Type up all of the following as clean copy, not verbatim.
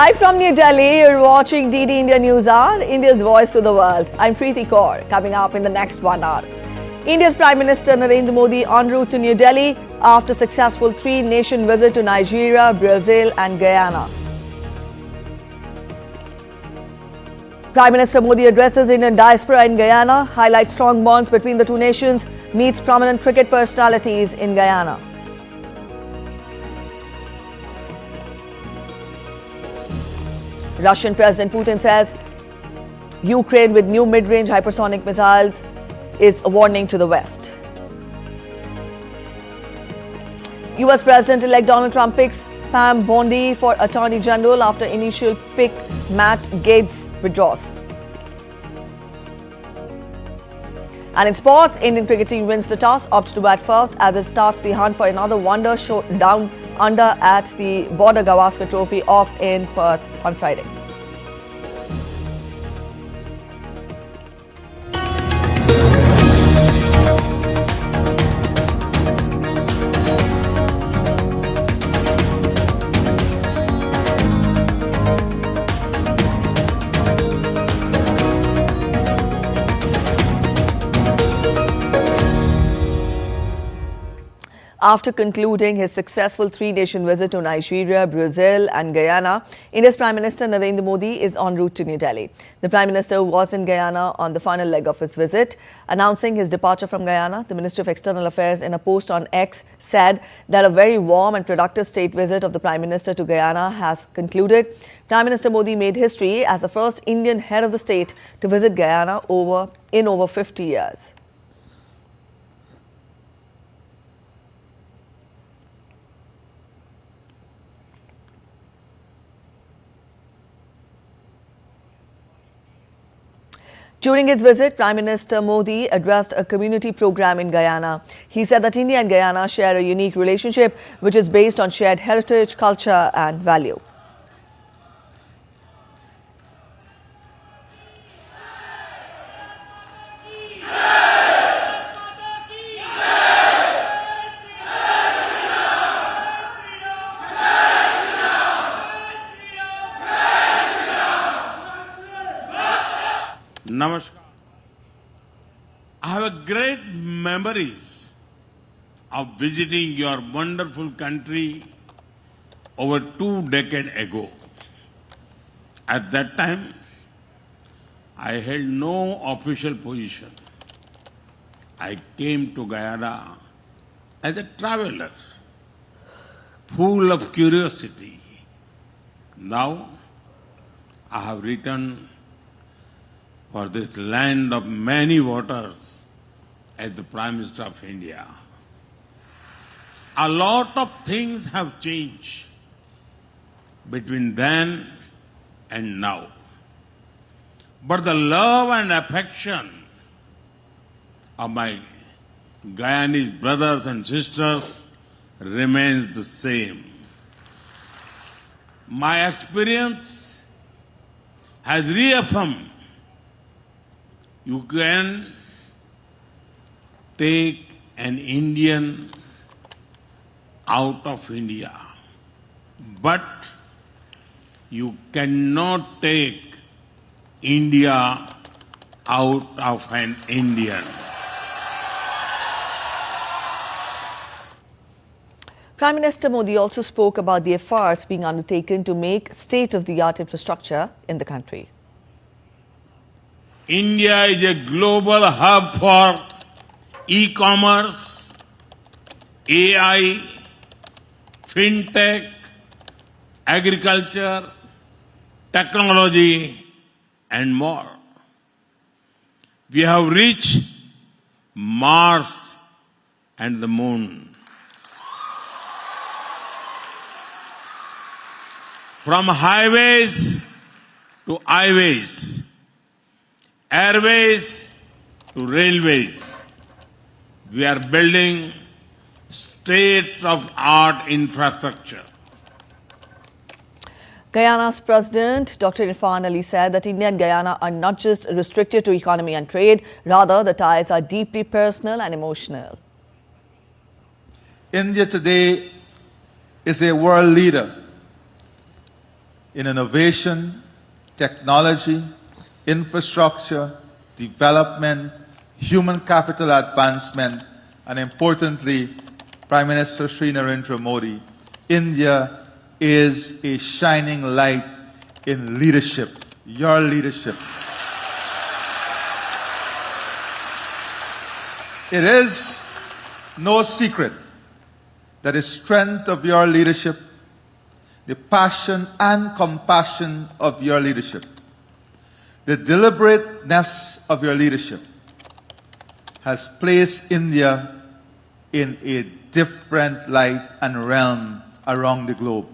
Live from New Delhi, you're watching DD India News Hour, India's voice to the world. I'm Preeti Kaur. Coming up in the next 1 hour. India's Prime Minister Narendra Modi en route to New Delhi after successful three-nation visit to Nigeria, Brazil and Guyana. Prime Minister Modi addresses Indian diaspora in Guyana, highlights strong bonds between the two nations, meets prominent cricket personalities in Guyana. Russian President Putin says Ukraine with new mid-range hypersonic missiles is a warning to the West. US President-elect Donald Trump picks Pam Bondi for Attorney General after initial pick Matt Gaetz withdraws. And in sports, Indian cricket team wins the toss, opts to bat first as it starts the hunt for another wonder show down under at the Border Gavaskar Trophy off in Perth on Friday. After concluding his successful three-nation visit to Nigeria, Brazil and Guyana, India's Prime Minister Narendra Modi is en route to New Delhi. The Prime Minister was in Guyana on the final leg of his visit. Announcing his departure from Guyana, the Ministry of External Affairs in a post on X said that a very warm and productive state visit of the Prime Minister to Guyana has concluded. Prime Minister Modi made history as the first Indian head of the state to visit Guyana in over 50 years. During his visit, Prime Minister Modi addressed a community program in Guyana. He said that India and Guyana share a unique relationship which is based on shared heritage, culture and value. Namaskar. I have great memories of visiting your wonderful country over 2 decades ago. At that time, I held no official position. I came to Guyana as a traveler, full of curiosity. Now, I have returned for this land of many waters as the Prime Minister of India. A lot of things have changed between then and now. But the love and affection of my Guyanese brothers and sisters remains the same. My experience has reaffirmed you can take an Indian out of India, but you cannot take India out of an Indian. Prime Minister Modi also spoke about the efforts being undertaken to make state-of-the-art infrastructure in the country. India is a global hub for e-commerce, AI, fintech, agriculture, technology, and more. We have reached Mars and the moon. From highways to highways, airways to railways, we are building state-of-the-art infrastructure. Guyana's President Dr. Irfan Ali said that India and Guyana are not just restricted to economy and trade, rather the ties are deeply personal and emotional. India today is a world leader in innovation, technology, infrastructure, development, human capital advancement, and importantly, Prime Minister Sri Narendra Modi, India is a shining light in leadership, your leadership. It is no secret that the strength of your leadership, the passion and compassion of your leadership, the deliberateness of your leadership has placed India in a different light and realm around the globe.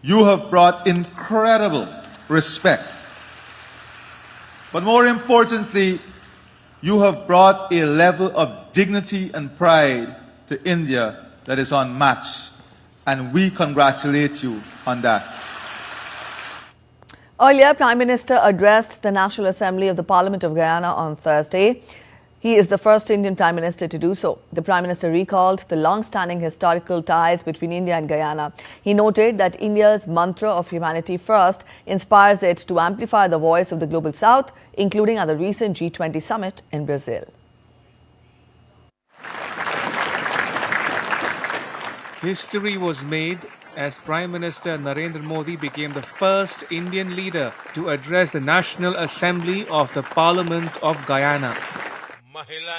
You have brought incredible respect, but more importantly, you have brought a level of dignity and pride to India that is unmatched, and we congratulate you on that. Earlier, Prime Minister addressed the National Assembly of the Parliament of Guyana on Thursday. He is the first Indian Prime Minister to do so. The Prime Minister recalled the long-standing historical ties between India and Guyana. He noted that India's mantra of humanity first inspires it to amplify the voice of the Global South, including at the recent G20 summit in Brazil. History was made as Prime Minister Narendra Modi became the first Indian leader to address the National Assembly of the Parliament of Guyana.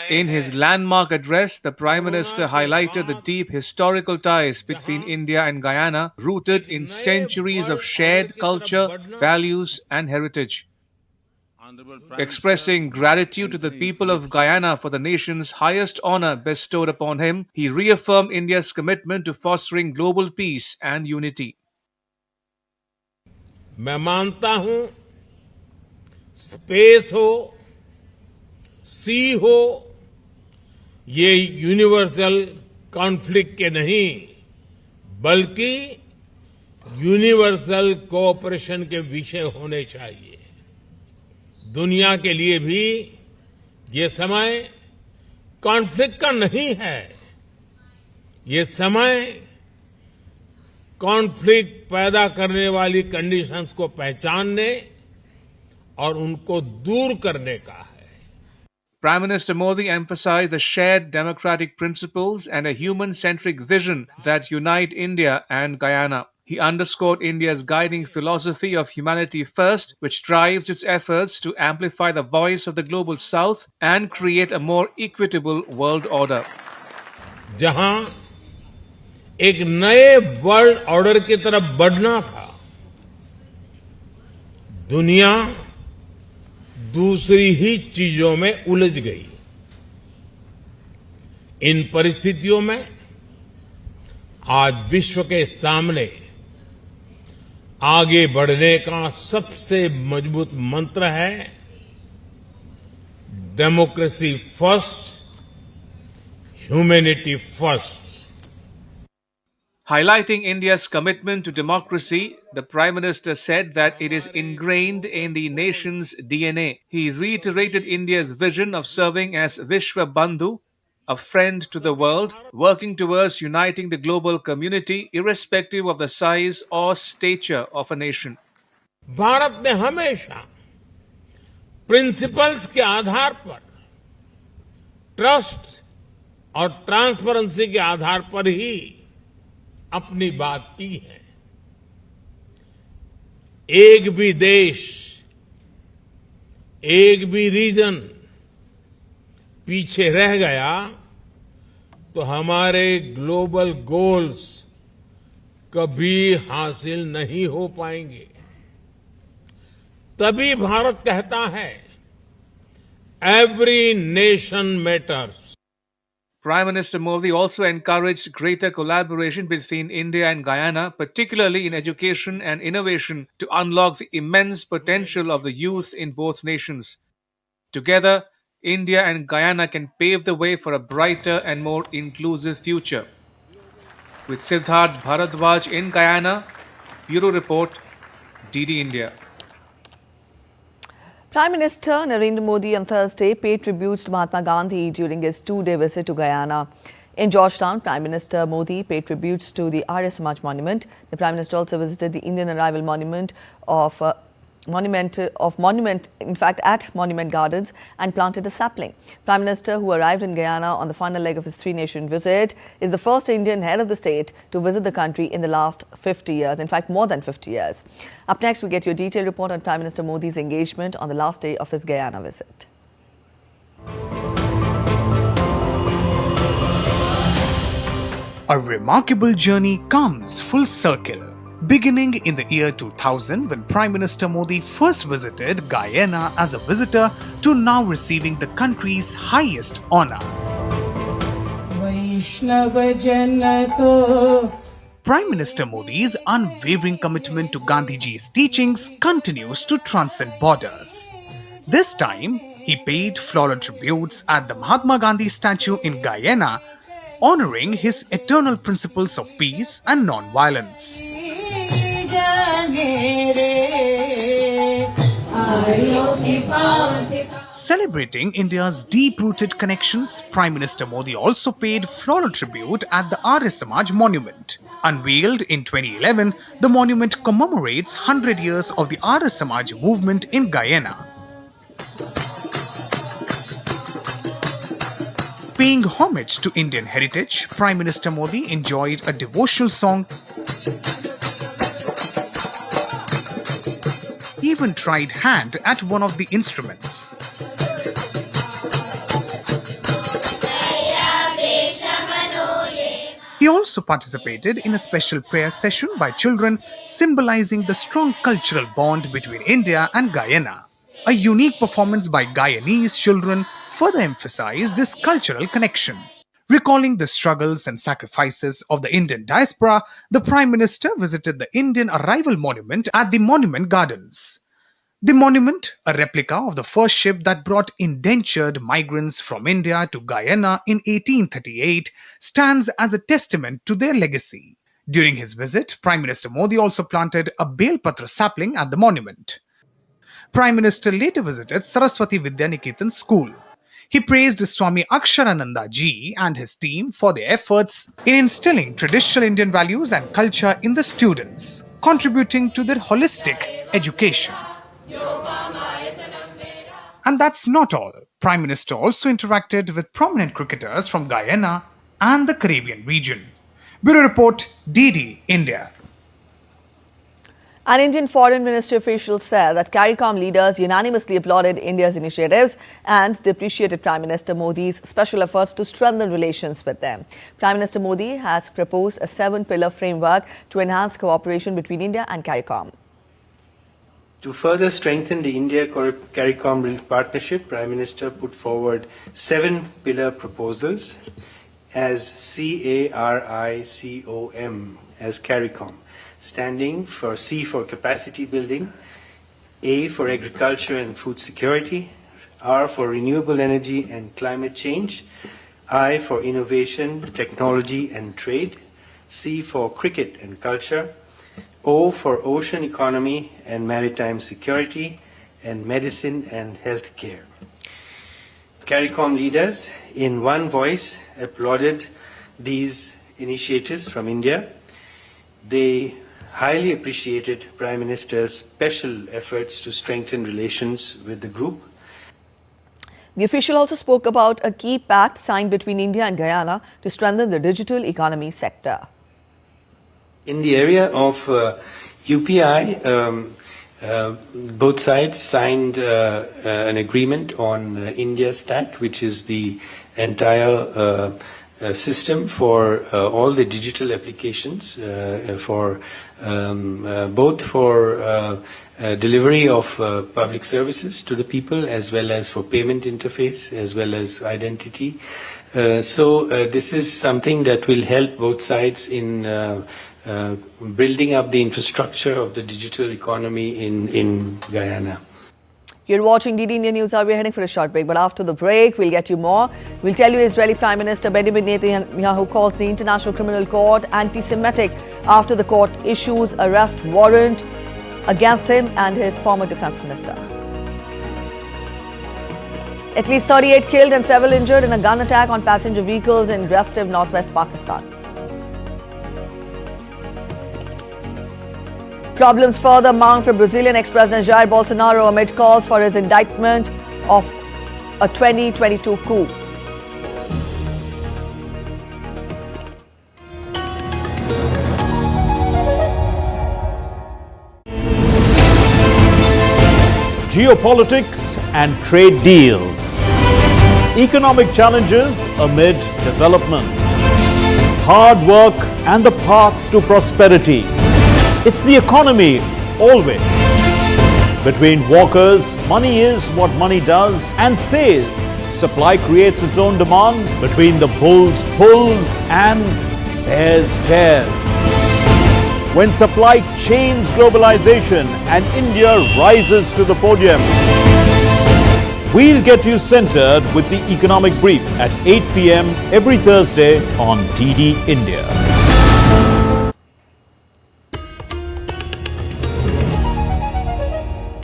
In his landmark address, the Prime Minister highlighted the deep historical ties between India and Guyana, rooted in centuries of shared culture, values, and heritage. Expressing gratitude to the people of Guyana for the nation's highest honor bestowed upon him, he reaffirmed India's commitment to fostering global peace and unity. मैं मानता हूं space हो सी हो ये universal conflict के नहीं बल्कि universal cooperation के विषय होने चाहिए। दुनिया के लिए भी ये समय कॉन्फ्लिक्ट का नहीं है, ये समय कॉन्फ्लिक्ट पैदा करने वाली कंडीशंस को पहचानने और उनको दूर करने का है। Prime Minister Modi emphasized the shared democratic principles and a human-centric vision that unite India and Guyana. He underscored India's guiding philosophy of humanity first, which drives its efforts to amplify the voice of the Global South and create a more equitable world order. जहां एक नए world order की तरफ बढ़ना था, दुनिया दूसरी ही चीजों में उलझ गई। इन परिस्थितियों में आज विश्व के सामने आगे बढ़ने का सबसे मजबूत मंत्र है democracy first, humanity first. Highlighting India's commitment to democracy, the Prime Minister said that it is ingrained in the nation's DNA. He reiterated India's vision of serving as Vishwa Bandhu, a friend to the world, working towards uniting the global community irrespective of the size or stature of a nation. Bharat ने हमेशा principles के आधार पर, trust और transparency के आधार पर ही अपनी बात की है। एक भी देश, एक भी रीजन पीछे रह गया तो हमारे ग्लोबल गोल्स कभी हासिल नहीं हो पाएंगे। तभी भारत कहता है every nation matters. Prime Minister Modi also encouraged greater collaboration between India and Guyana, particularly in education and innovation, to unlock the immense potential of the youth in both nations. Together, India and Guyana can pave the way for a brighter and more inclusive future. With Siddharth Bharadwaj in Guyana, Bureau Report, DD India. Prime Minister Narendra Modi on Thursday paid tributes to Mahatma Gandhi during his two-day visit to Guyana. In Georgetown, Prime Minister Modi paid tributes to the Arya Samaj monument. The Prime Minister also visited the Indian arrival monument at Monument Gardens and planted a sapling. Prime Minister, who arrived in Guyana on the final leg of his three-nation visit, is the first Indian head of the state to visit the country in the last 50 years, in fact more than 50 years. Up next, we get your detailed report on Prime Minister Modi's engagement on the last day of his Guyana visit. A remarkable journey comes full circle, beginning in the year 2000 when Prime Minister Modi first visited Guyana as a visitor to now receiving the country's highest honor. Prime Minister Modi's unwavering commitment to Gandhiji's teachings continues to transcend borders. This time, he paid floral tributes at the Mahatma Gandhi statue in Guyana, honoring his eternal principles of peace and non-violence. Celebrating India's deep-rooted connections, Prime Minister Modi also paid floral tribute at the Arya Samaj monument. Unveiled in 2011, the monument commemorates 100 years of the Arya Samaj movement in Guyana. Paying homage to Indian heritage, Prime Minister Modi enjoyed a devotional song, even tried hand at one of the instruments. He also participated in a special prayer session by children, symbolizing the strong cultural bond between India and Guyana. A unique performance by Guyanese children further emphasized this cultural connection. Recalling the struggles and sacrifices of the Indian diaspora, the Prime Minister visited the Indian Arrival Monument at the Monument Gardens. The monument, a replica of the first ship that brought indentured migrants from India to Guyana in 1838, stands as a testament to their legacy. During his visit, Prime Minister Modi also planted a Belpatra sapling at the monument. Prime Minister later visited Saraswati Vidyaniketan School. He praised Swami Aksharananda ji and his team for their efforts in instilling traditional Indian values and culture in the students, contributing to their holistic education. And that's not all. Prime Minister also interacted with prominent cricketers from Guyana and the Caribbean region. Bureau Report, DD, India. An Indian Foreign Ministry official said that CARICOM leaders unanimously applauded India's initiatives and they appreciated Prime Minister Modi's special efforts to strengthen relations with them. Prime Minister Modi has proposed a 7-pillar framework to enhance cooperation between India and CARICOM. To further strengthen the India-CARICOM partnership, Prime Minister put forward 7-pillar proposals as CARICOM, as CARICOM, standing for C for capacity building, A for agriculture and food security, R for renewable energy and climate change, I for innovation, technology and trade, C for cricket and culture, O for ocean economy and maritime security, and medicine and health care. CARICOM leaders in one voice applauded these initiatives from India. They highly appreciated Prime Minister's special efforts to strengthen relations with the group. The official also spoke about a key pact signed between India and Guyana to strengthen the digital economy sector. In the area of UPI, both sides signed an agreement on India Stack, which is the entire system for all the digital applications, for both for delivery of public services to the people, as well as for payment interface, as well as identity. So this is something that will help both sides in building up the infrastructure of the digital economy in Guyana. You're watching DD India News. We're heading for a short break, but after the break, we'll get you more. We'll tell you Israeli Prime Minister Benjamin Netanyahu calls the International Criminal Court anti-Semitic after the court issues arrest warrant against him and his former defense minister. At least 38 killed and several injured in a gun attack on passenger vehicles in restive northwest Pakistan. Problems further mount for Brazilian ex-President Jair Bolsonaro amid calls for his indictment of a 2022 coup. Geopolitics and trade deals. Economic challenges amid development. Hard work and the path to prosperity. It's the economy, always. Between walkers, money is what money does and says. Supply creates its own demand. Between the bulls pulls and bears tears. When supply chains globalization and India rises to the podium. We'll get you centered with the Economic Brief at 8 p.m. every Thursday on DD India.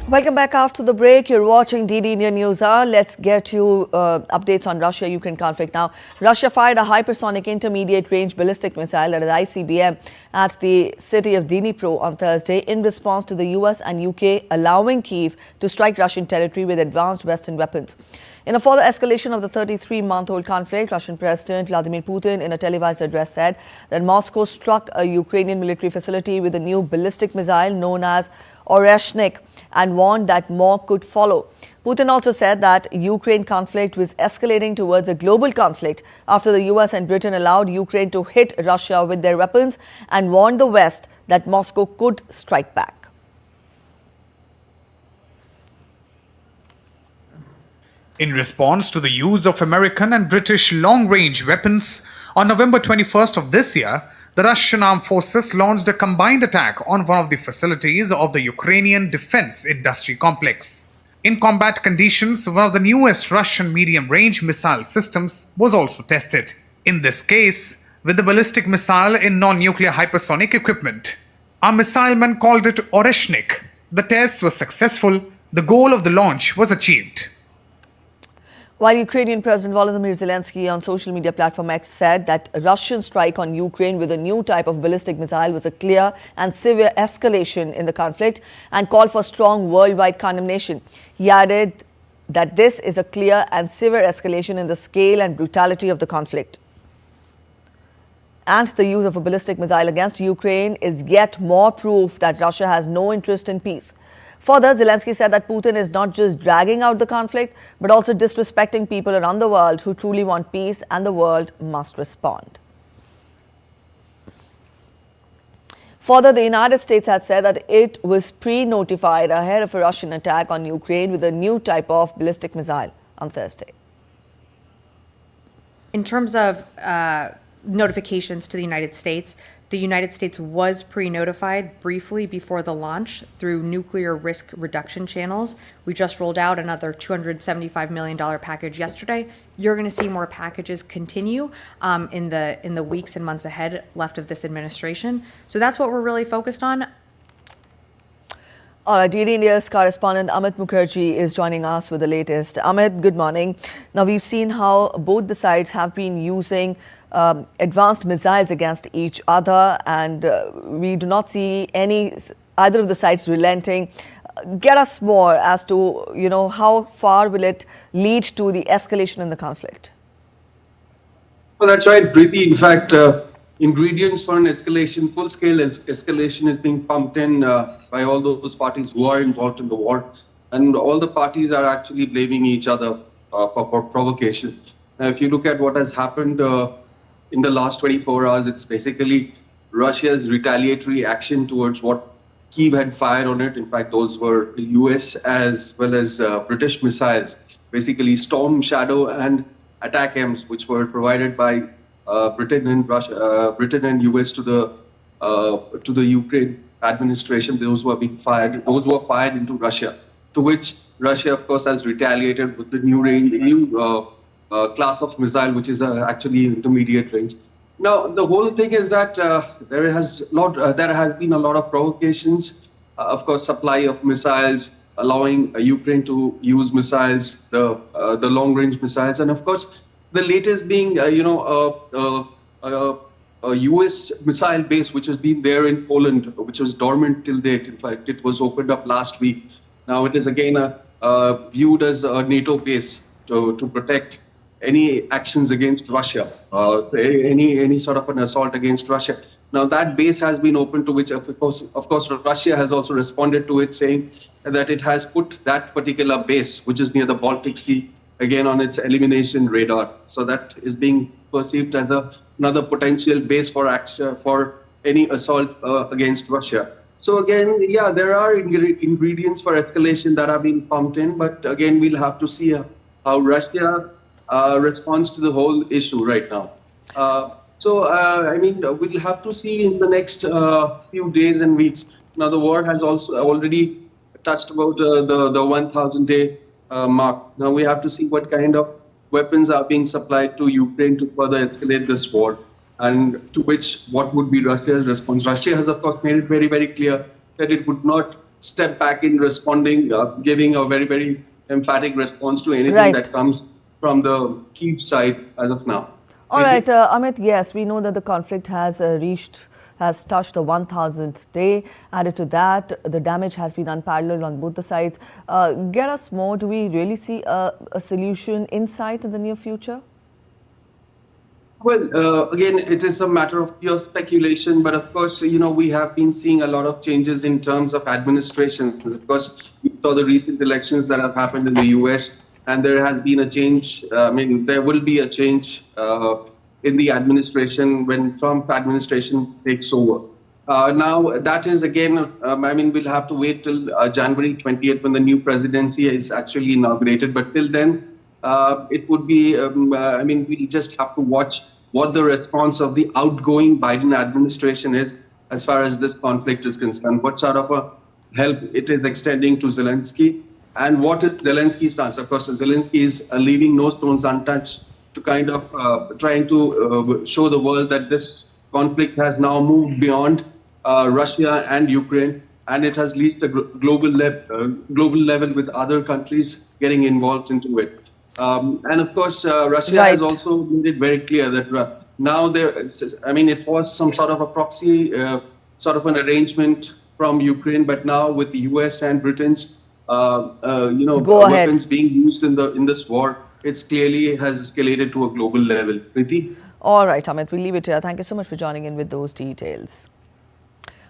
Welcome back after the break. You're watching DD India News Hour. Let's get you updates on Russia-Ukraine conflict now. Russia fired a hypersonic intermediate-range ballistic missile, that is ICBM, at the city of Dnipro on Thursday in response to the US and UK allowing Kyiv to strike Russian territory with advanced Western weapons. In a further escalation of the 33-month-old conflict, Russian President Vladimir Putin, in a televised address, said that Moscow struck a Ukrainian military facility with a new ballistic missile known as Oreshnik and warned that more could follow. Putin also said that Ukraine conflict was escalating towards a global conflict after the US and Britain allowed Ukraine to hit Russia with their weapons and warned the West that Moscow could strike back. In response to the use of American and British long-range weapons, on November 21st of this year, the Russian armed forces launched a combined attack on one of the facilities of the Ukrainian defense industry complex. In combat conditions, one of the newest Russian medium-range missile systems was also tested. In this case, with the ballistic missile in non-nuclear hypersonic equipment. Our missilemen called it Oreshnik. The tests were successful. The goal of the launch was achieved. While Ukrainian President Volodymyr Zelensky on social media platform X said that a Russian strike on Ukraine with a new type of ballistic missile was a clear and severe escalation in the conflict and called for strong worldwide condemnation. He added that this is a clear and severe escalation in the scale and brutality of the conflict. And the use of a ballistic missile against Ukraine is yet more proof that Russia has no interest in peace. Further, Zelensky said that Putin is not just dragging out the conflict, but also disrespecting people around the world who truly want peace, and the world must respond. Further, the United States had said that it was pre-notified ahead of a Russian attack on Ukraine with a new type of ballistic missile on Thursday. In terms of notifications to the United States was pre-notified briefly before the launch through nuclear risk reduction channels. We just rolled out another $275 million package yesterday. You're going to see more packages continue in the weeks and months ahead left of this administration. So that's what we're really focused on. All right, DD India's correspondent Amit Mukherjee is joining us with the latest. Amit, good morning. Now, we've seen how both the sides have been using advanced missiles against each other, and we do not see either of the sides relenting. Get us more as to, how far will it lead to the escalation in the conflict? Well, that's right, Preeti. In fact, ingredients for an escalation, full-scale escalation is being pumped in by all those parties who are involved in the war. And all the parties are actually blaming each other for provocation. Now, if you look at what has happened in the last 24 hours, it's basically Russia's retaliatory action towards what Kyiv had fired on it. In fact, those were US as well as British missiles, basically Storm Shadow and Attack M's, which were provided by Britain and US to the Ukraine administration. Those were being fired. Those were fired into Russia, to which Russia, of course, has retaliated with the new class of missile, which is actually intermediate range. Now, the whole thing is that there has been a lot of provocations. Of course, supply of missiles allowing Ukraine to use missiles, the long-range missiles, and of course, the latest being, a U.S. missile base which has been there in Poland, which was dormant till date. In fact, it was opened up last week. Now it is again viewed as a NATO base to protect any actions against Russia, any sort of an assault against Russia. Now that base has been opened, to which of course Russia has also responded to it, saying that it has put that particular base, which is near the Baltic Sea, again on its elimination radar. So that is being perceived as another potential base for action for any assault against Russia. So again, yeah, there are ingredients for escalation that have been pumped in, but again, we'll have to see how Russia responds to the whole issue right now. I mean, we'll have to see in the next few days and weeks. Now, the war has also already touched about the 1,000-day mark. Now, we have to see what kind of weapons are being supplied to Ukraine to further escalate this war, and to which, what would be Russia's response. Russia has, of course, made it very, very clear that it would not step back in responding, giving a very, very emphatic response to anything that comes from the Kyiv side as of now. All right, Amit, yes, we know that the conflict has touched the 1,000th day. Added to that, the damage has been unparalleled on both the sides. Get us more. Do we really see a solution in sight in the near future? Well, again, it is a matter of pure speculation, but of course, we have been seeing a lot of changes in terms of administration. Of course, we saw the recent elections that have happened in the US, and there has been a change. I mean, there will be a change in the administration when Trump administration takes over. Now, that is again, I mean, we'll have to wait till January 20th when the new presidency is actually inaugurated. But till then, it would be, I mean, we just have to watch what the response of the outgoing Biden administration is as far as this conflict is concerned, what sort of a help it is extending to Zelensky, and what is Zelensky's stance. Of course, Zelensky is leaving no stones untouched to kind of trying to show the world that this conflict has now moved beyond Russia and Ukraine, and it has reached a global level with other countries getting involved into it. And of course, Russia has also made it very clear that now it was some sort of a proxy, sort of an arrangement from Ukraine, but now with the US and Britain's, weapons being used in this war, it clearly has escalated to a global level. Preeti? All right, Amit, we'll leave it here. Thank you so much for joining in with those details.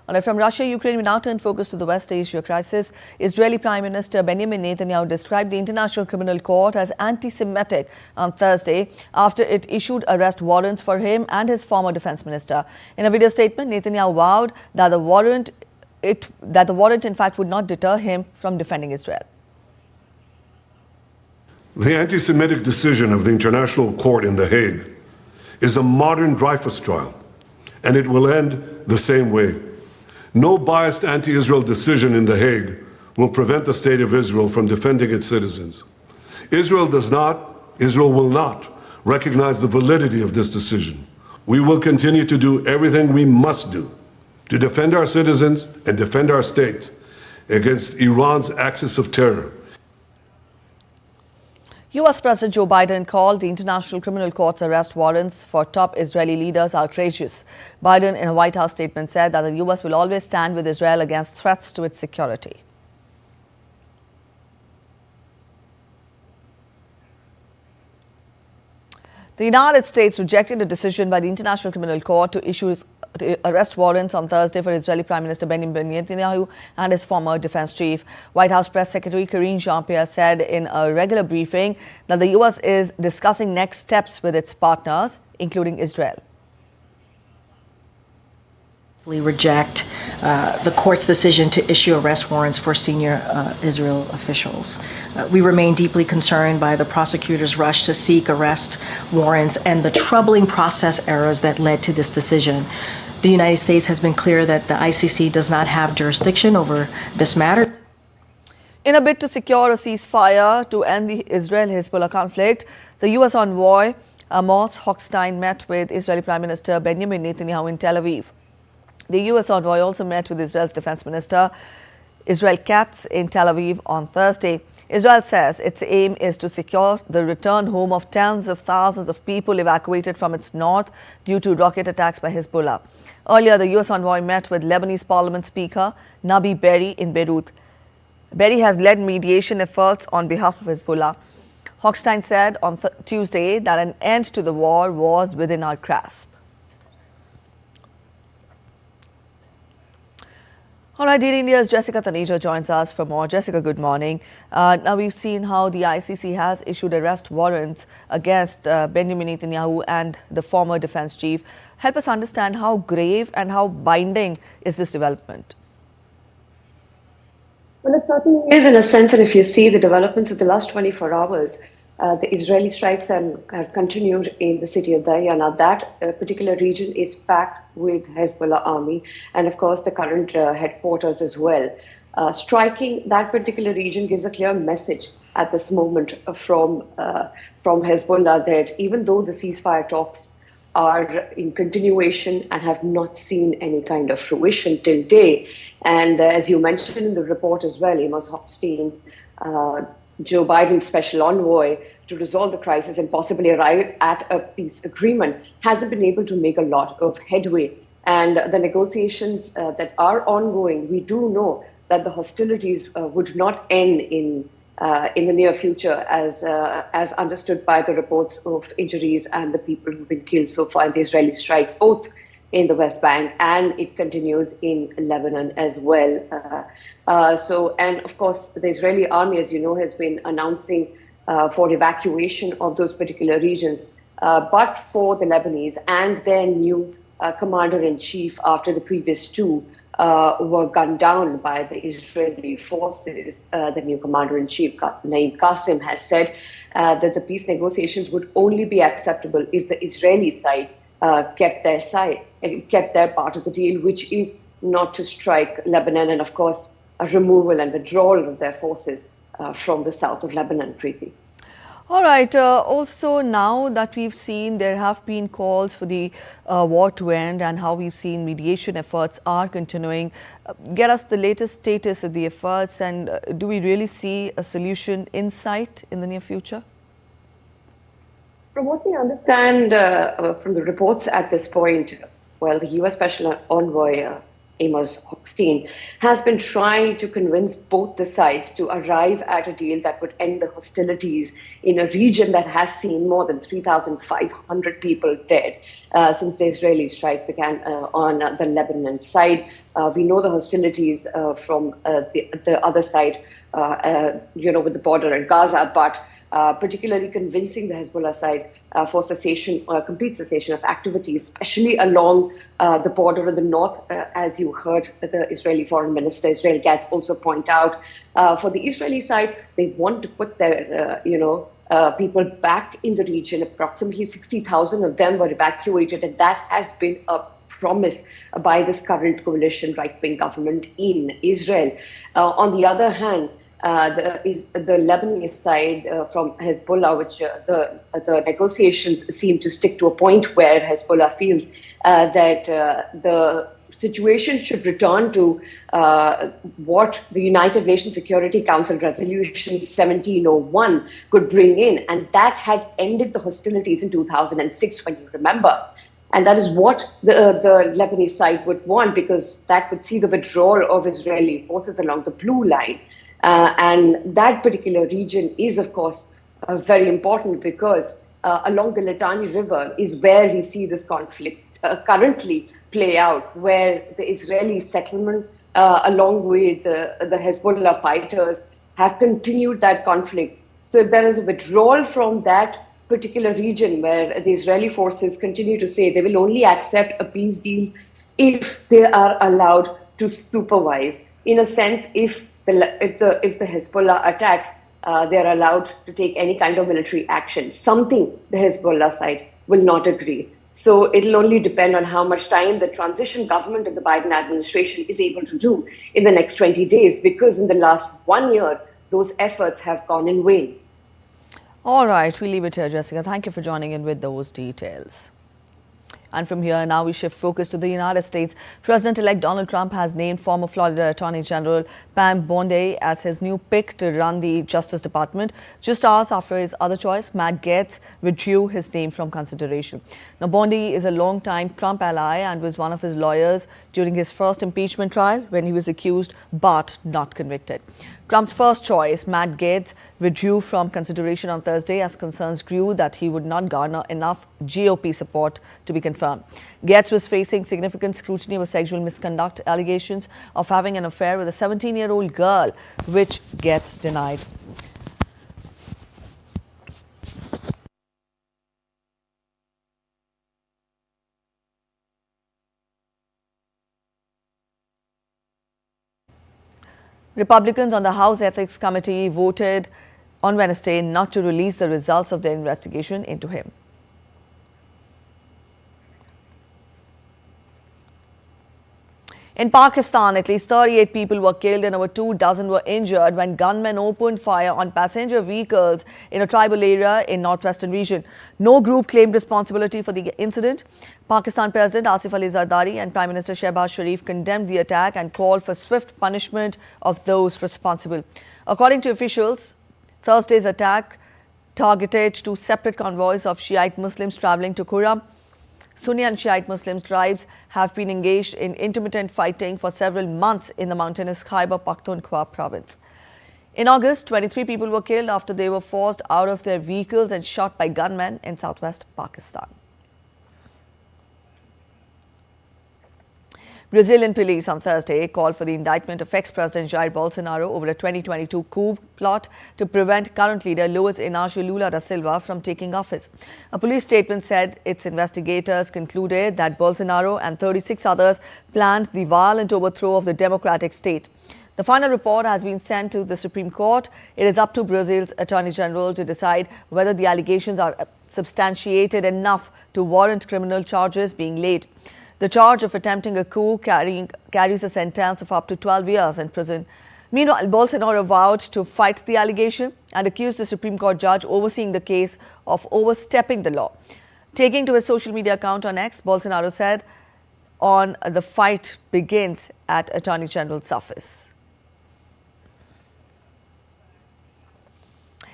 All right, from Russia, Ukraine, we now turn focus to the West Asia crisis. Israeli Prime Minister Benjamin Netanyahu described the International Criminal Court as anti-Semitic on Thursday after it issued arrest warrants for him and his former defense minister. In a video statement, Netanyahu vowed that the warrant in fact would not deter him from defending Israel. The anti-Semitic decision of the International Court in The Hague is a modern Dreyfus trial, and it will end the same way. No biased anti-Israel decision in The Hague will prevent the State of Israel from defending its citizens. Israel will not recognize the validity of this decision. We will continue to do everything we must do to defend our citizens and defend our state against Iran's axis of terror. U.S. President Joe Biden called the International Criminal Court's arrest warrants for top Israeli leaders outrageous. Biden, in a White House statement, said that the U.S. will always stand with Israel against threats to its security. The United States rejected a decision by the International Criminal Court to issue arrest warrants on Thursday for Israeli Prime Minister Benjamin Netanyahu and his former defense chief. White House Press Secretary Karine Jean-Pierre said in a regular briefing that the U.S. is discussing next steps with its partners, including Israel. We reject the court's decision to issue arrest warrants for senior Israel officials. We remain deeply concerned by the prosecutor's rush to seek arrest warrants and the troubling process errors that led to this decision. The United States has been clear that the ICC does not have jurisdiction over this matter. In a bid to secure a ceasefire to end the Israel-Hezbollah conflict, the U.S. envoy Amos Hochstein met with Israeli Prime Minister Benjamin Netanyahu in Tel Aviv. The U.S. envoy also met with Israel's defense minister Israel caps in Tel Aviv on Thursday. Israel says its aim is to secure the return home of tens of thousands of people evacuated from its north due to rocket attacks by Hezbollah. Earlier, the U.S. envoy met with Lebanese Parliament Speaker Nabi Berri in Beirut. Berri has led mediation efforts on behalf of Hezbollah. Hochstein said on Tuesday that an end to the war was within our grasp. All right, Dear India's Jessica Taneja joins us for more. Jessica, good morning. Now we've seen how the ICC has issued arrest warrants against Benjamin Netanyahu and the former defense chief. Help us understand how grave and how binding is this development? Well, it certainly is in a sense, and if you see the developments of the last 24 hours, the Israeli strikes have continued in the city of Guyana. That particular region is packed with Hezbollah army and, of course, the current headquarters as well. Striking that particular region gives a clear message at this moment from Hezbollah that even though the ceasefire talks are in continuation and have not seen any kind of fruition till date, and as you mentioned in the report as well, Amos Hochstein, Joe Biden's special envoy to resolve the crisis and possibly arrive at a peace agreement, hasn't been able to make a lot of headway. And the negotiations that are ongoing, we do know that the hostilities would not end in the near future, as understood by the reports of injuries and the people who've been killed so far in the Israeli strikes, both in the West Bank, and it continues in Lebanon as well. And of course, the Israeli army, as you know, has been announcing for evacuation of those particular regions. But for the Lebanese and their new commander-in-chief after the previous two were gunned down by the Israeli forces, the new commander-in-chief, Naim Qassem, has said that the peace negotiations would only be acceptable if the Israeli side kept their part of the deal, which is not to strike Lebanon, and of course a removal and withdrawal of their forces from the south of Lebanon, Preeti. All right. Also, now that we've seen there have been calls for the war to end and how we've seen mediation efforts are continuing, get us the latest status of the efforts, and do we really see a solution in sight in the near future? From what we understand from the reports at this point, well, the U.S. Special Envoy Amos Hochstein has been trying to convince both the sides to arrive at a deal that would end the hostilities in a region that has seen more than 3,500 people dead since the Israeli strike began on the Lebanon side. We know the hostilities from the other side, with the border in Gaza, but particularly convincing the Hezbollah side for cessation, complete cessation of activities, especially along the border in the north, as you heard the Israeli Foreign Minister Israel Katz also point out. For the Israeli side, they want to put their, people back in the region. Approximately 60,000 of them were evacuated, and that has been a promise by this current coalition right-wing government in Israel. On the other hand, the Lebanese side from Hezbollah, which the negotiations seem to stick to a point where Hezbollah feels that the situation should return to what the United Nations Security Council Resolution 1701 could bring in. And that had ended the hostilities in 2006, when you remember. And that is what the Lebanese side would want, because that would see the withdrawal of Israeli forces along the blue line. And that particular region is, of course, very important because along the Litani River is where we see this conflict currently play out, where the Israeli settlement, along with the Hezbollah fighters, have continued that conflict. So if there is a withdrawal from that particular region where the Israeli forces continue to say they will only accept a peace deal if they are allowed to supervise, in a sense, if the Hezbollah attacks, they are allowed to take any kind of military action, something the Hezbollah side will not agree. So it'll only depend on how much time the transition government of the Biden administration is able to do in the next 20 days, because in the last 1 year, those efforts have gone in vain. All right, we leave it here, Jessica. Thank you for joining in with those details. And from here, now we shift focus to the United States. President-elect Donald Trump has named former Florida Attorney General Pam Bondi as his new pick to run the Justice Department. Just hours after his other choice, Matt Gaetz withdrew his name from consideration. Now, Bondi is a long-time Trump ally and was one of his lawyers during his first impeachment trial when he was accused but not convicted. Trump's first choice, Matt Gaetz, withdrew from consideration on Thursday as concerns grew that he would not garner enough GOP support to be confirmed. Gaetz was facing significant scrutiny over sexual misconduct allegations of having an affair with a 17-year-old girl, which Gaetz denied. Republicans on the House Ethics Committee voted on Wednesday not to release the results of their investigation into him. In Pakistan, at least 38 people were killed and over 2 dozen were injured when gunmen opened fire on passenger vehicles in a tribal area in northwestern region. No group claimed responsibility for the incident. Pakistan President Asif Ali Zardari and Prime Minister Shehbaz Sharif condemned the attack and called for swift punishment of those responsible. According to officials, Thursday's attack targeted 2 separate convoys of Shiite Muslims traveling to Qura. Sunni and Shiite Muslim tribes have been engaged in intermittent fighting for several months in the mountainous Khyber Pakhtunkhwa province. In August, 23 people were killed after they were forced out of their vehicles and shot by gunmen in southwest Pakistan. Brazilian police on Thursday called for the indictment of ex-President Jair Bolsonaro over a 2022 coup plot to prevent current leader Luiz Inácio Lula da Silva from taking office. A police statement said its investigators concluded that Bolsonaro and 36 others planned the violent overthrow of the democratic state. The final report has been sent to the Supreme Court. It is up to Brazil's Attorney General to decide whether the allegations are substantiated enough to warrant criminal charges being laid. The charge of attempting a coup carries a sentence of up to 12 years in prison. Meanwhile, Bolsonaro vowed to fight the allegation and accused the Supreme Court judge overseeing the case of overstepping the law. Taking to his social media account on X, Bolsonaro said, the fight begins at Attorney General's office.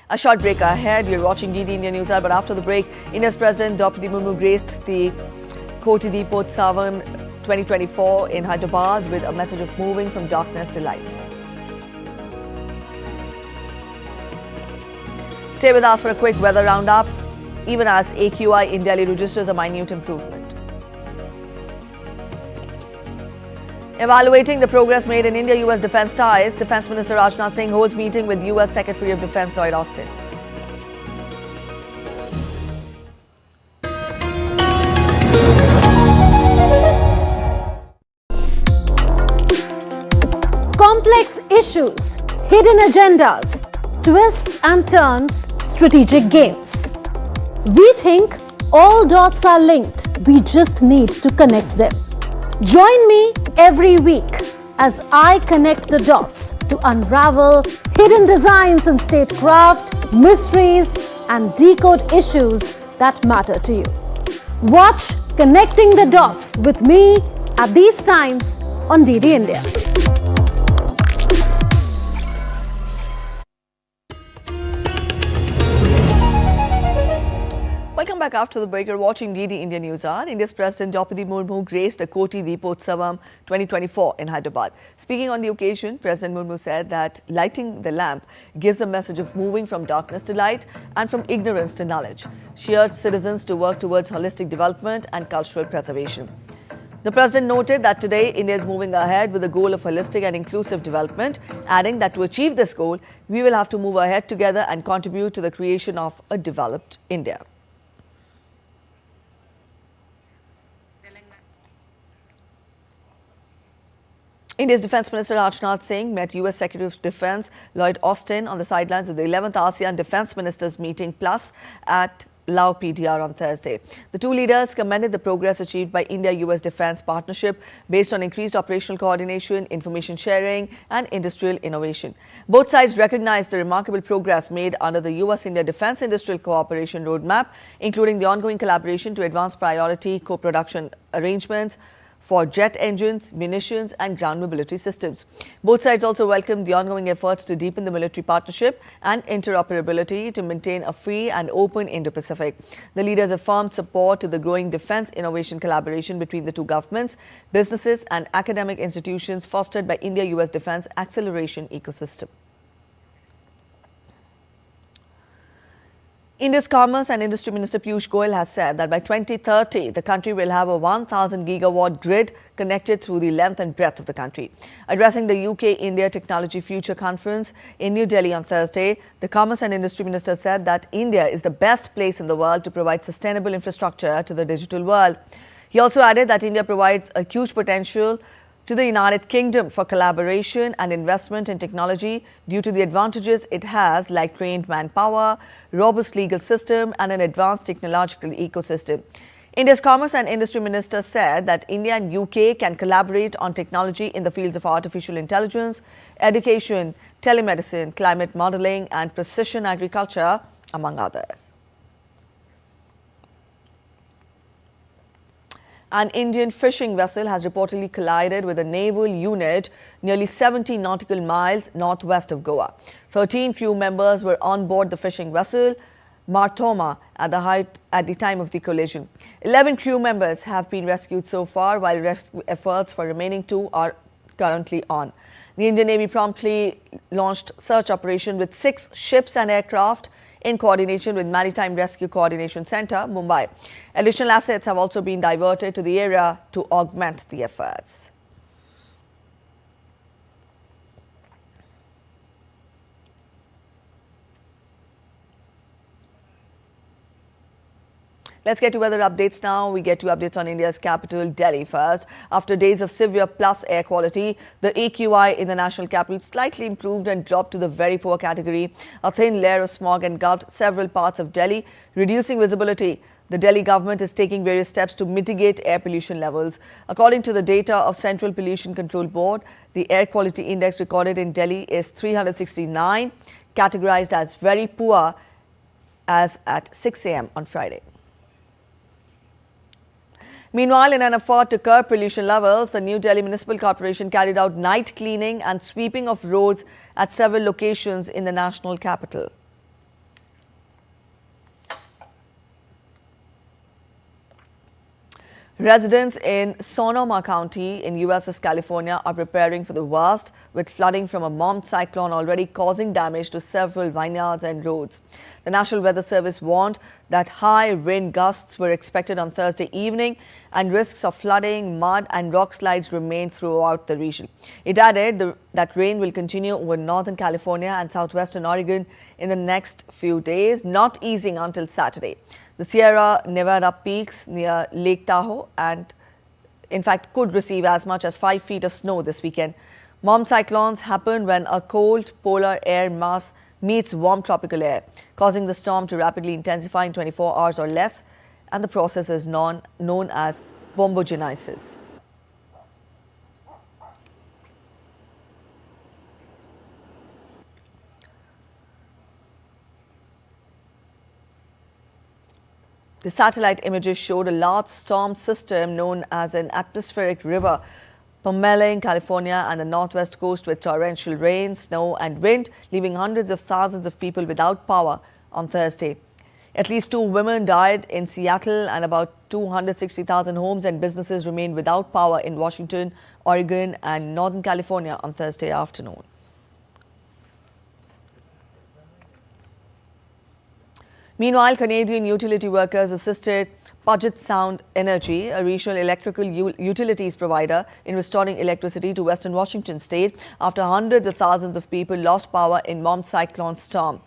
A short break ahead. You're watching DD India News Hour, but after the break, India's President Draupadi Murmu graced the Koti Deepotsavam 2024 in Hyderabad with a message of moving from darkness to light. Stay with us for a quick weather roundup, even as AQI in Delhi registers a minute improvement. Evaluating the progress made in India-US defense ties, Defense Minister Rajnath Singh holds meeting with US Secretary of Defense Lloyd Austin. Complex issues, hidden agendas, twists and turns, strategic games. We think all dots are linked. We just need to connect them. Join me every week as I connect the dots to unravel hidden designs in statecraft, mysteries, and decode issues that matter to you. Watch Connecting the Dots with me at these times on DD India. Welcome back after the break. You're watching DD India News Hour. India's President Draupadi Murmu graced the Koti Deepotsavam 2024 in Hyderabad. Speaking on the occasion, President Murmu said that lighting the lamp gives a message of moving from darkness to light and from ignorance to knowledge. She urged citizens to work towards holistic development and cultural preservation. The President noted that today India is moving ahead with the goal of holistic and inclusive development, adding that to achieve this goal, we will have to move ahead together and contribute to the creation of a developed India. India's Defense Minister Rajnath Singh met US Secretary of Defense Lloyd Austin on the sidelines of the 11th ASEAN Defense Ministers Meeting Plus at Lao PDR on Thursday. The two leaders commended the progress achieved by India-US defense partnership based on increased operational coordination, information sharing and industrial innovation. Both sides recognized the remarkable progress made under the US-India Defense Industrial Cooperation Roadmap, including the ongoing collaboration to advance priority co-production arrangements for jet engines, munitions and ground mobility systems. Both sides also welcomed the ongoing efforts to deepen the military partnership and interoperability to maintain a free and open Indo-Pacific. The leaders affirmed support to the growing defense innovation collaboration between the two governments, businesses and academic institutions fostered by India-US defense acceleration ecosystem. India's Commerce and Industry Minister Piyush Goyal has said that by 2030, the country will have a 1,000 gigawatt grid connected through the length and breadth of the country. Addressing the UK-India Technology Future Conference in New Delhi on Thursday, the Commerce and Industry Minister said that India is the best place in the world to provide sustainable infrastructure to the digital world. He also added that India provides a huge potential to the United Kingdom for collaboration and investment in technology due to the advantages it has, like trained manpower, robust legal system and an advanced technological ecosystem. India's Commerce and Industry Minister said that India and UK can collaborate on technology in the fields of artificial intelligence, education, telemedicine, climate modeling and precision agriculture, among others. An Indian fishing vessel has reportedly collided with a naval unit nearly 70 nautical miles northwest of Goa. 13 crew members were on board the fishing vessel Marthoma at the time of the collision. 11 crew members have been rescued so far, while rescue efforts for remaining 2 are currently on. The Indian Navy promptly launched search operation with 6 ships and aircraft in coordination with Maritime Rescue Coordination Centre, Mumbai. Additional assets have also been diverted to the area to augment the efforts. Let's get to weather updates now. We get to updates on India's capital, Delhi first. After days of severe plus air quality, the AQI in the national capital slightly improved and dropped to the very poor category. A thin layer of smog engulfed several parts of Delhi, reducing visibility. The Delhi government is taking various steps to mitigate air pollution levels. According to the data of Central Pollution Control Board, the air quality index recorded in Delhi is 369, categorized as very poor as at 6 a.m. on Friday. Meanwhile, in an effort to curb pollution levels, the New Delhi Municipal Corporation carried out night cleaning and sweeping of roads at several locations in the national capital. Residents in Sonoma County in USS California are preparing for the worst, with flooding from a bomb cyclone already causing damage to several vineyards and roads. The National Weather Service warned that high wind gusts were expected on Thursday evening and risks of flooding, mud and rock slides remain throughout the region. It added that rain will continue over Northern California and southwestern Oregon in the next few days, not easing until Saturday. The Sierra Nevada peaks near Lake Tahoe and in fact could receive as much as 5 feet of snow this weekend. Bomb cyclones happen when a cold polar air mass meets warm tropical air, causing the storm to rapidly intensify in 24 hours or less, and the process is known as bombogenesis. The satellite images showed a large storm system known as an atmospheric river pummeling California and the northwest coast with torrential rain, snow and wind, leaving hundreds of thousands of people without power on Thursday. At least 2 women died in Seattle and about 260,000 homes and businesses remained without power in Washington, Oregon and Northern California on Thursday afternoon. Meanwhile, Canadian utility workers assisted Puget Sound Energy, a regional electrical utilities provider, in restoring electricity to Western Washington state after hundreds of thousands of people lost power in bomb cyclone storm.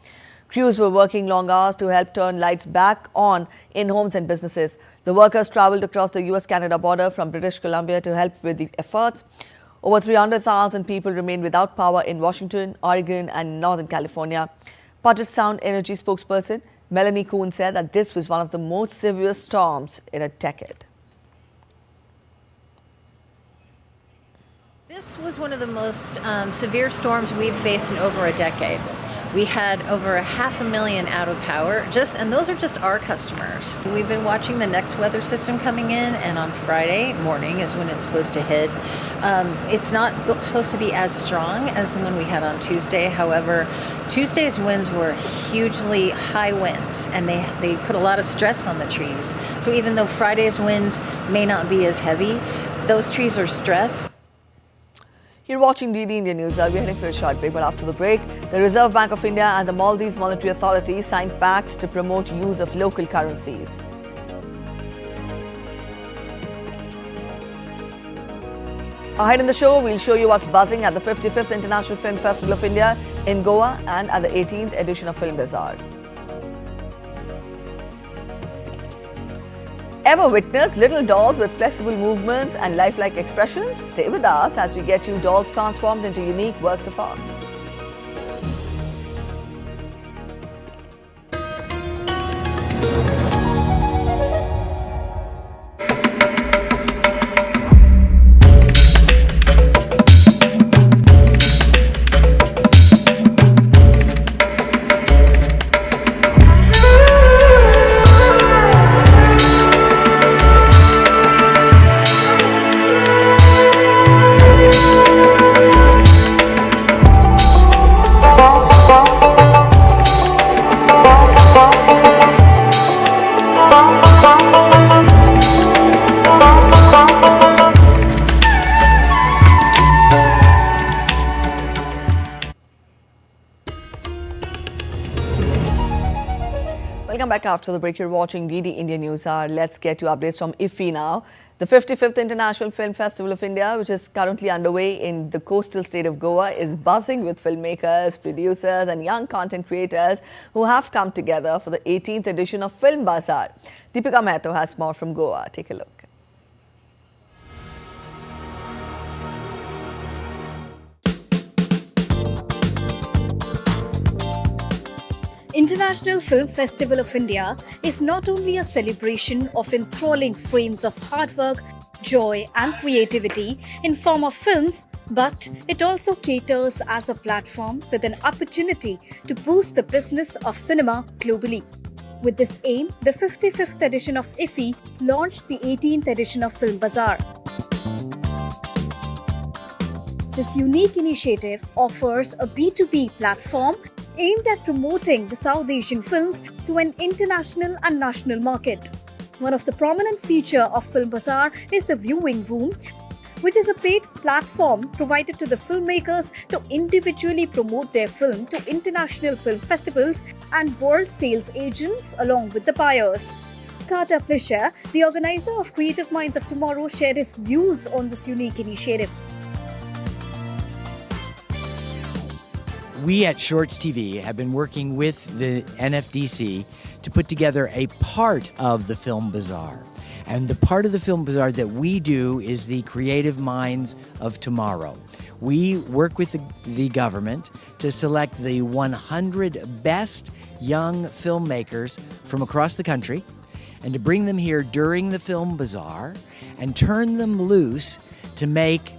Crews were working long hours to help turn lights back on in homes and businesses. The workers traveled across the US-Canada border from British Columbia to help with the efforts. Over 300,000 people remain without power in Washington, Oregon and Northern California. Puget Sound Energy spokesperson Melanie Kuhn said that this was one of the most severe storms in a decade. This was one of the most severe storms we've faced in over a decade. We had over 500,000 out of power, and those are just our customers. We've been watching the next weather system coming in, and on Friday morning is when it's supposed to hit. It's not supposed to be as strong as the one we had on Tuesday. However, Tuesday's winds were hugely high winds, and they put a lot of stress on the trees. So even though Friday's winds may not be as heavy, those trees are stressed. You're watching DD India News. We're heading for a short break, but after the break, the Reserve Bank of India and the Maldives Monetary Authority signed pacts to promote use of local currencies. Ahead in the show, we'll show you what's buzzing at the 55th International Film Festival of India in Goa and at the 18th edition of Film Bazaar. Ever witnessed little dolls with flexible movements and lifelike expressions? Stay with us as we get you dolls transformed into unique works of art. Welcome back after the break. You're watching DD India News Hour. Let's get to updates from IFFI now. The 55th International Film Festival of India, which is currently underway in the coastal state of Goa, is buzzing with filmmakers, producers and young content creators who have come together for the 18th edition of Film Bazaar. Deepika Mehto has more from Goa. Take a look. International Film Festival of India is not only a celebration of enthralling frames of hard work, joy and creativity in form of films, but it also caters as a platform with an opportunity to boost the business of cinema globally. With this aim, the 55th edition of IFFI launched the 18th edition of Film Bazaar. This unique initiative offers a B2B platform aimed at promoting the South Asian films to an international and national market. One of the prominent features of Film Bazaar is the viewing room, which is a paid platform provided to the filmmakers to individually promote their film to international film festivals and world sales agents along with the buyers. Carter Plisher, the organizer of Creative Minds of Tomorrow, shared his views on this unique initiative. We at Shorts TV have been working with the NFDC to put together a part of the Film Bazaar. And the part of the Film Bazaar that we do is the Creative Minds of Tomorrow. We work with the government to select the 100 best young filmmakers from across the country and to bring them here during the Film Bazaar and turn them loose to make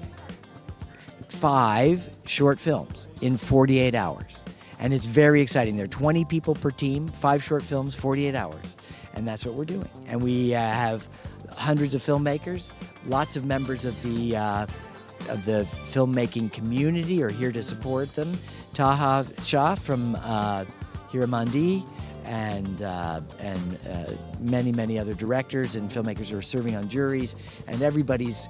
5 short films in 48 hours. And it's very exciting. There are 20 people per team, 5 short films, 48 hours. And that's what we're doing. And we have hundreds of filmmakers, lots of members of the filmmaking community are here to support them. Taha Shah from Hiramandi and many other directors and filmmakers who are serving on juries, and everybody's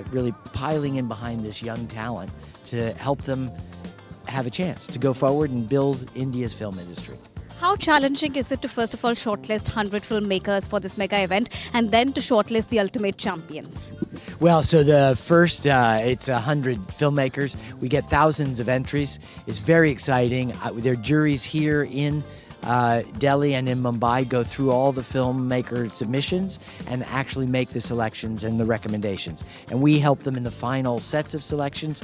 really piling in behind this young talent to help them have a chance to go forward and build India's film industry. How challenging is it to first of all shortlist 100 filmmakers for this mega event and then to shortlist the ultimate champions? Well, so the first, it's 100 filmmakers. We get thousands of entries. It's very exciting. There are juries here in Delhi and in Mumbai go through all the filmmaker submissions and actually make the selections and the recommendations. And we help them in the final sets of selections.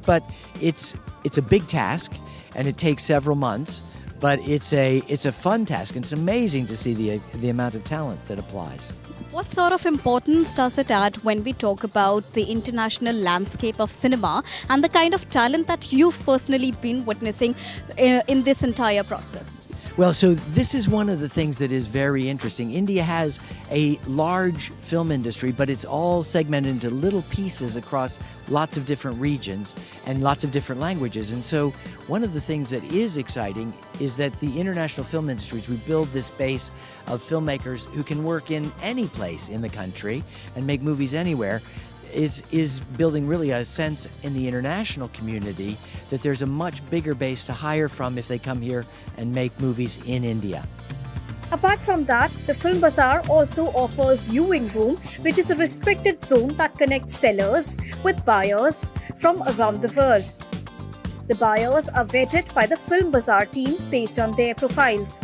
But it's a big task and it takes several months. but it's a fun task, and it's amazing to see the amount of talent that applies. What sort of importance does it add when we talk about the international landscape of cinema and the kind of talent that you've personally been witnessing in this entire process? Well, so this is one of the things that is very interesting. India has a large film industry, but it's all segmented into little pieces across lots of different regions and lots of different languages. And so one of the things that is exciting is that the international film industries, we build this base of filmmakers who can work in any place in the country and make movies anywhere. Is building really a sense in the international community that there's a much bigger base to hire from if they come here and make movies in India. Apart from that, the Film Bazaar also offers viewing room, which is a restricted zone that connects sellers with buyers from around the world. The buyers are vetted by the Film Bazaar team based on their profiles.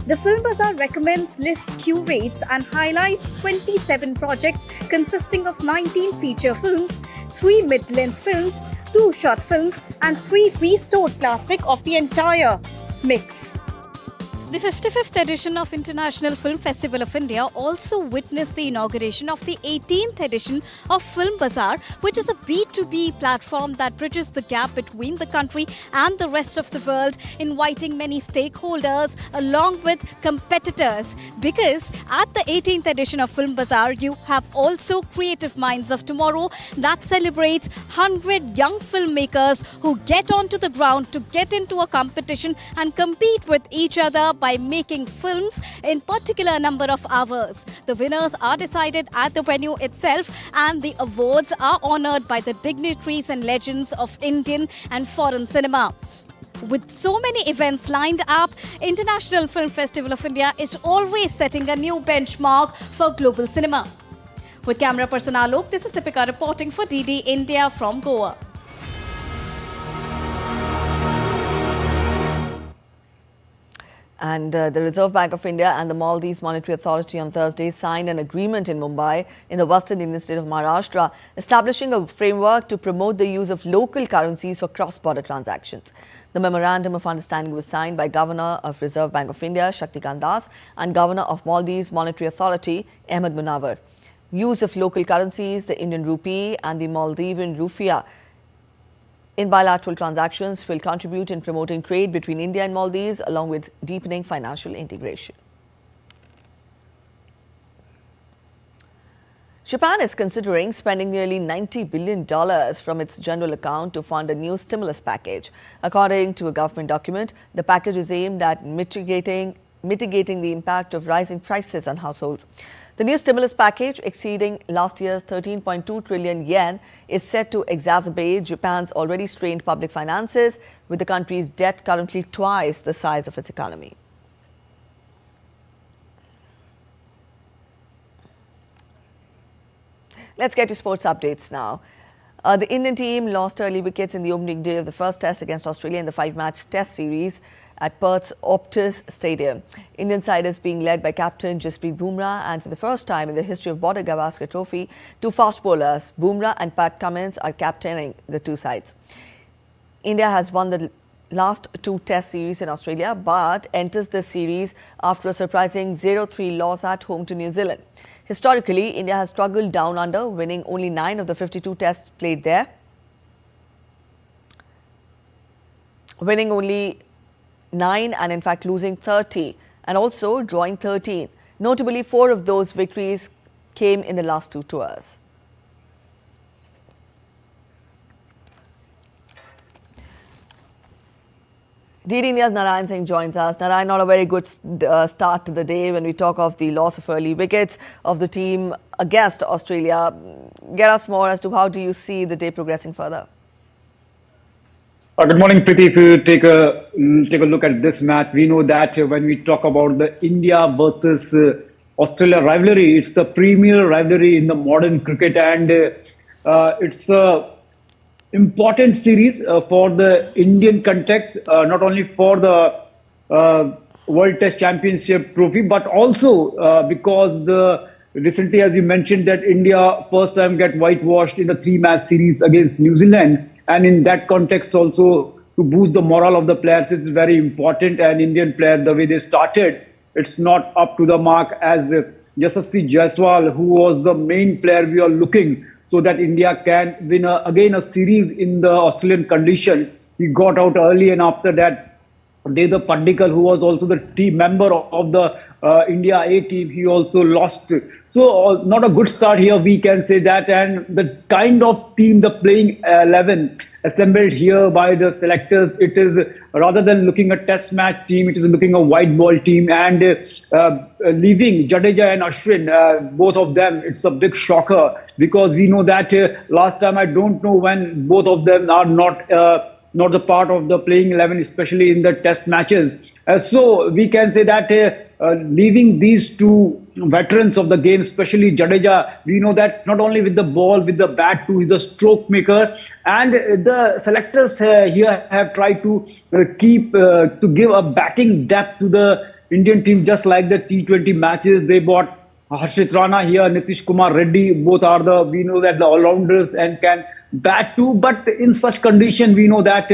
The Film Bazaar recommends, lists, curates and highlights 27 projects consisting of 19 feature films, 3 mid-length films, 2 short films and 3 restored classic of the entire mix. The 55th edition of International Film Festival of India also witnessed the inauguration of the 18th edition of Film Bazaar, which is a B2B platform that bridges the gap between the country and the rest of the world, inviting many stakeholders along with competitors. Because at the 18th edition of Film Bazaar, you have also Creative Minds of Tomorrow that celebrates 100 young filmmakers who get onto the ground to get into a competition and compete with each other by making films in particular number of hours. The winners are decided at the venue itself, and the awards are honoured by the dignitaries and legends of Indian and foreign cinema. With so many events lined up, International Film Festival of India is always setting a new benchmark for global cinema. With camera person Alok, this is Deepika reporting for DD India from Goa. And the Reserve Bank of India and the Maldives Monetary Authority on Thursday signed an agreement in Mumbai in the western Indian state of Maharashtra, establishing a framework to promote the use of local currencies for cross-border transactions. The Memorandum of Understanding was signed by Governor of Reserve Bank of India, Shaktikant Das, and Governor of Maldives Monetary Authority, Ahmed Munawar. Use of local currencies, the Indian rupee and the Maldivian rufiya, in bilateral transactions will contribute in promoting trade between India and Maldives, along with deepening financial integration. Japan is considering spending nearly $90 billion from its general account to fund a new stimulus package. According to a government document, the package is aimed at mitigating the impact of rising prices on households. The new stimulus package, exceeding last year's 13.2 trillion yen, is set to exacerbate Japan's already strained public finances, with the country's debt currently twice the size of its economy. Let's get to sports updates now. The Indian team lost early wickets in the opening day of the first test against Australia in the 5-match test series at Perth's Optus Stadium. Indian side is being led by captain Jasprit Bumrah, and for the first time in the history of Border Gavaskar Trophy, 2 fast bowlers, Bumrah and Pat Cummins, are captaining the 2 sides. India has won the last 2 test series in Australia, but enters the series after a surprising 0-3 loss at home to New Zealand. Historically, India has struggled down under, winning only 9 of the 52 tests played there. Winning only 9 and in fact losing 30 and also drawing 13. Notably, 4 of those victories came in the last 2 tours. DD India's Narayan Singh joins us. Narayan, not a very good start to the day when we talk of the loss of early wickets of the team against Australia. Get us more as to how do you see the day progressing further? Good morning, Preeti. If you take a look at this match, we know that when we talk about the India versus Australia rivalry, it's the premier rivalry in the modern cricket, and it's a important series for the Indian context, not only for the World Test Championship trophy, but also because recently, as you mentioned, that India first time get whitewashed in the 3-match series against New Zealand. And in that context also, to boost the morale of the players is very important. And Indian players, the way they started, it's not up to the mark as the Yashasvi Jaiswal, who was the main player we are looking so that India can win again a series in the Australian condition. He got out early, and after that, Devendra Pandikal, who was also the team member of the India A team, he also lost. So not a good start here, we can say that. And the kind of team, the playing 11 assembled here by the selectors, it is rather than looking a test match team, it is looking a white ball team. And leaving Jadeja and Ashwin, both of them, it's a big shocker, because we know that last time, I don't know when both of them are not the part of the playing 11, especially in the test matches. So we can say that leaving these two veterans of the game, especially Jadeja, we know that not only with the ball, with the bat too, he's a stroke maker. And the selectors here have tried to to give a batting depth to the Indian team, just like the T20 matches. They bought Harshit Rana here, Nitish Kumar Reddy, both are we know that the all-rounders and can bat too. But in such condition, we know that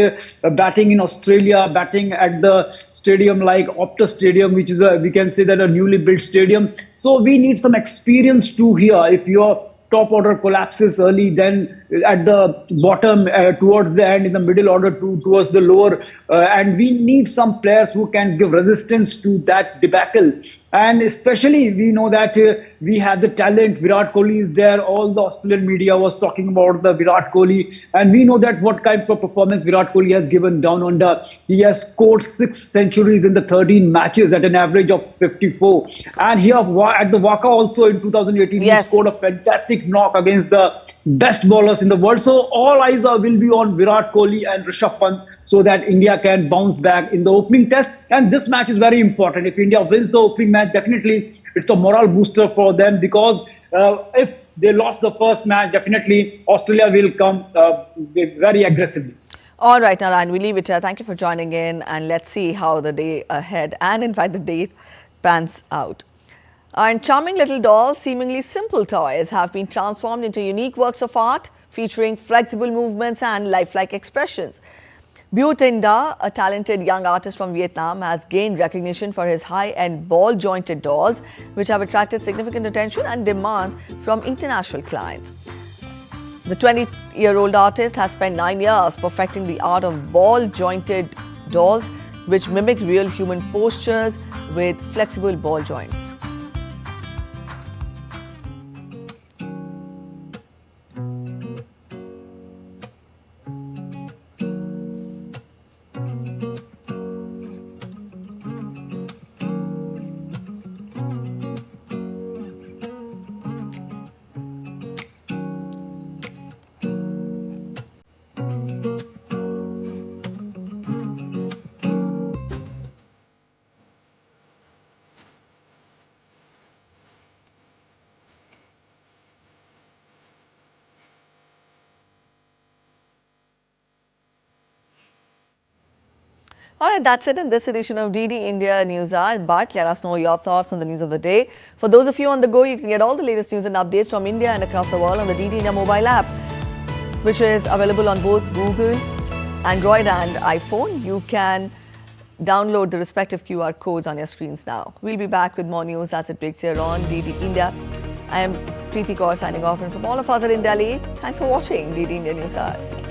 batting in Australia, batting at the stadium like Optus Stadium, which is we can say that a newly built stadium. So we need some experience too here. If your top order collapses early, then at the bottom, towards the end, in the middle order towards the lower, and we need some players who can give resistance to that debacle. And especially, we know that we have the talent. Virat Kohli is there. All the Australian media was talking about the Virat Kohli. And we know that what kind of performance Virat Kohli has given down under. He has scored 6 centuries in the 13 matches at an average of 54. And here at the Waka also in 2018, he scored a fantastic knock against the best bowlers in the world. So all eyes will be on Virat Kohli and Rishabh Pant, so that India can bounce back in the opening test. And this match is very important. If India wins the opening match, definitely it's a morale booster for them, because if they lost the first match, definitely Australia will come very aggressively. All right, Narayan, we leave it here. Thank you for joining in, and let's see how the day ahead, and in fact the day, pans out. And charming little dolls, seemingly simple toys, have been transformed into unique works of art featuring flexible movements and lifelike expressions. Bhutinda, a talented young artist from Vietnam, has gained recognition for his high-end ball-jointed dolls, which have attracted significant attention and demand from international clients. The 20-year-old artist has spent 9 years perfecting the art of ball-jointed dolls, which mimic real human postures with flexible ball joints. All right, that's it in this edition of DD India News Hour. But let us know your thoughts on the news of the day. For those of you on the go, you can get all the latest news and updates from India and across the world on the DD India mobile app, which is available on both Google, Android and iPhone. You can download the respective QR codes on your screens now. We'll be back with more news as it breaks here on DD India. I am Preeti Kaur signing off, and from all of us at India, thanks for watching DD India News Hour.